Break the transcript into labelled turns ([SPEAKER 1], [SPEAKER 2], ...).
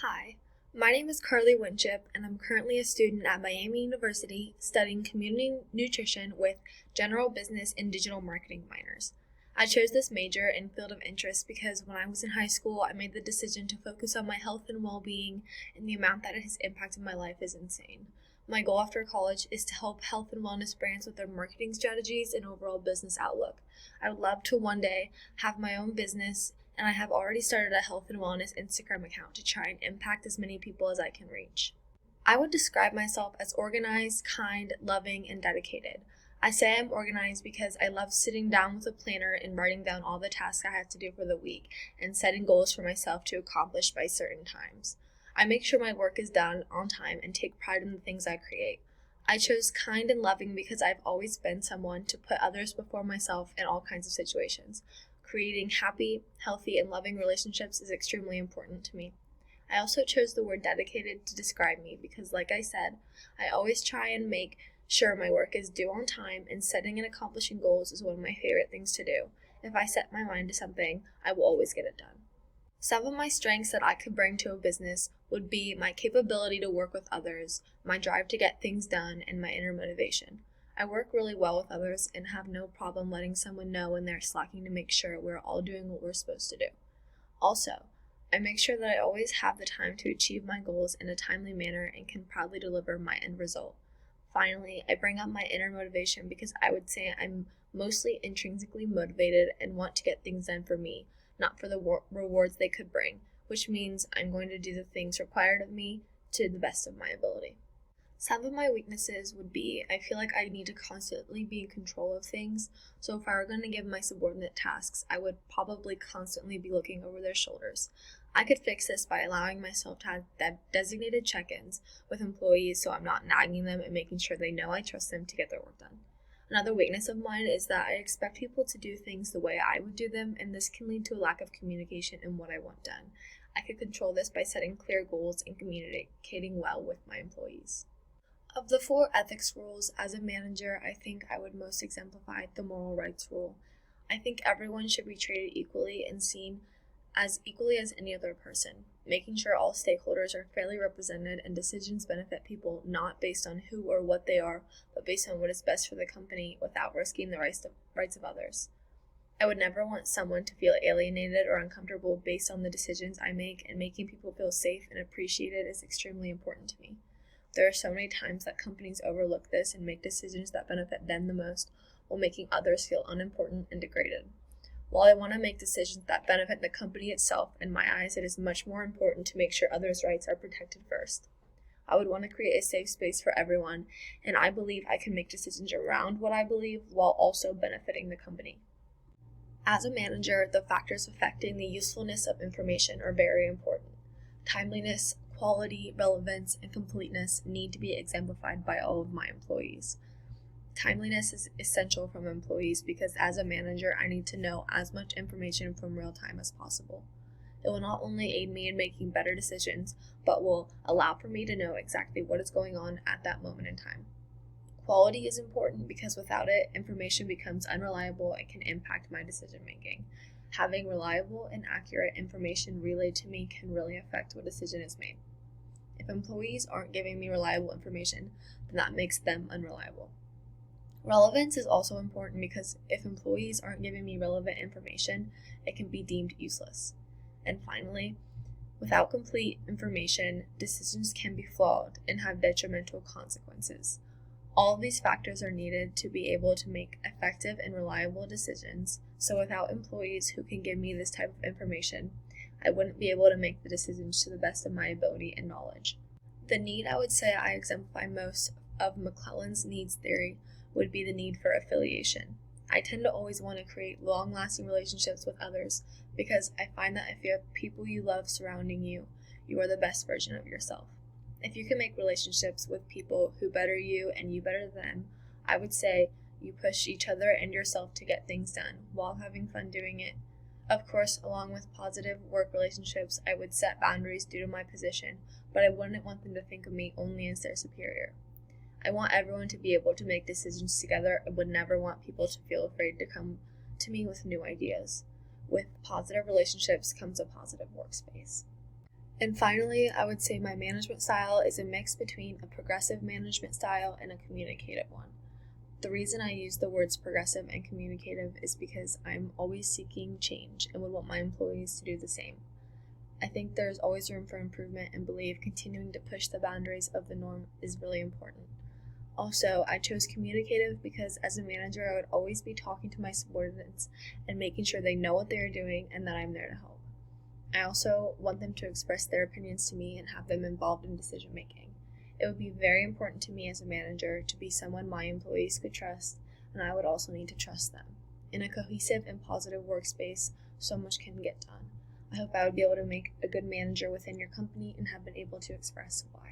[SPEAKER 1] Hi, my name is Carly Winship, and I'm currently a student at Miami University studying community nutrition with general business and digital marketing minors. I chose this major and field of interest because when I was in high school, I made the decision to focus on my health and well-being, and the amount that it has impacted my life is insane. My goal after college is to help health and wellness brands with their marketing strategies and overall business outlook. I would love to one day have my own business, and I have already started a health and wellness Instagram account to try and impact as many people as I can reach. I would describe myself as organized, kind, loving, and dedicated. I say I'm organized because I love sitting down with a planner and writing down all the tasks I have to do for the week and setting goals for myself to accomplish by certain times. I make sure my work is done on time and take pride in the things I create. I chose kind and loving because I've always been someone to put others before myself in all kinds of situations. Creating happy, healthy, and loving relationships is extremely important to me. I also chose the word dedicated to describe me because, like I said, I always try and make sure my work is due on time, and setting and accomplishing goals is one of my favorite things to do. If I set my mind to something, I will always get it done. Some of my strengths that I could bring to a business would be my capability to work with others, my drive to get things done, and my inner motivation. I work really well with others and have no problem letting someone know when they're slacking to make sure we're all doing what we're supposed to do. Also, I make sure that I always have the time to achieve my goals in a timely manner and can proudly deliver my end result. Finally, I bring up my inner motivation because I would say I'm mostly intrinsically motivated and want to get things done for me, not for the rewards they could bring, which means I'm going to do the things required of me to the best of my ability. Some of my weaknesses would be I feel like I need to constantly be in control of things, so if I were going to give my subordinate tasks, I would probably constantly be looking over their shoulders. I could fix this by allowing myself to have designated check-ins with employees so I'm not nagging them and making sure they know I trust them to get their work done. Another weakness of mine is that I expect people to do things the way I would do them, and this can lead to a lack of communication in what I want done. I could control this by setting clear goals and communicating well with my employees. Of the 4 ethics rules, as a manager, I think I would most exemplify the moral rights rule. I think everyone should be treated equally and seen as equally as any other person, making sure all stakeholders are fairly represented and decisions benefit people not based on who or what they are, but based on what is best for the company without risking the rights of others. I would never want someone to feel alienated or uncomfortable based on the decisions I make, and making people feel safe and appreciated is extremely important to me. There are so many times that companies overlook this and make decisions that benefit them the most while making others feel unimportant and degraded. While I want to make decisions that benefit the company itself, in my eyes it is much more important to make sure others' rights are protected first. I would want to create a safe space for everyone, and I believe I can make decisions around what I believe while also benefiting the company. As a manager, the factors affecting the usefulness of information are very important. Timeliness, quality, relevance, and completeness need to be exemplified by all of my employees. Timeliness is essential from employees because as a manager, I need to know as much information from real time as possible. It will not only aid me in making better decisions, but will allow for me to know exactly what is going on at that moment in time. Quality is important because without it, information becomes unreliable and can impact my decision making. Having reliable and accurate information relayed to me can really affect what decision is made. If employees aren't giving me reliable information, then that makes them unreliable. Relevance is also important because if employees aren't giving me relevant information, it can be deemed useless. And finally, without complete information, decisions can be flawed and have detrimental consequences. All of these factors are needed to be able to make effective and reliable decisions, so without employees who can give me this type of information, I wouldn't be able to make the decisions to the best of my ability and knowledge. The need I would say I exemplify most of McClelland's needs theory would be the need for affiliation. I tend to always want to create long-lasting relationships with others because I find that if you have people you love surrounding you, you are the best version of yourself. If you can make relationships with people who better you and you better them, I would say you push each other and yourself to get things done while having fun doing it. Of course, along with positive work relationships, I would set boundaries due to my position, but I wouldn't want them to think of me only as their superior. I want everyone to be able to make decisions together and would never want people to feel afraid to come to me with new ideas. With positive relationships comes a positive workspace. And finally, I would say my management style is a mix between a progressive management style and a communicative one. The reason I use the words progressive and communicative is because I'm always seeking change and would want my employees to do the same. I think there's always room for improvement and believe continuing to push the boundaries of the norm is really important. Also, I chose communicative because as a manager, I would always be talking to my subordinates and making sure they know what they are doing and that I'm there to help. I also want them to express their opinions to me and have them involved in decision making. It would be very important to me as a manager to be someone my employees could trust, and I would also need to trust them. In a cohesive and positive workspace, so much can get done. I hope I would be able to make a good manager within your company and have been able to express why.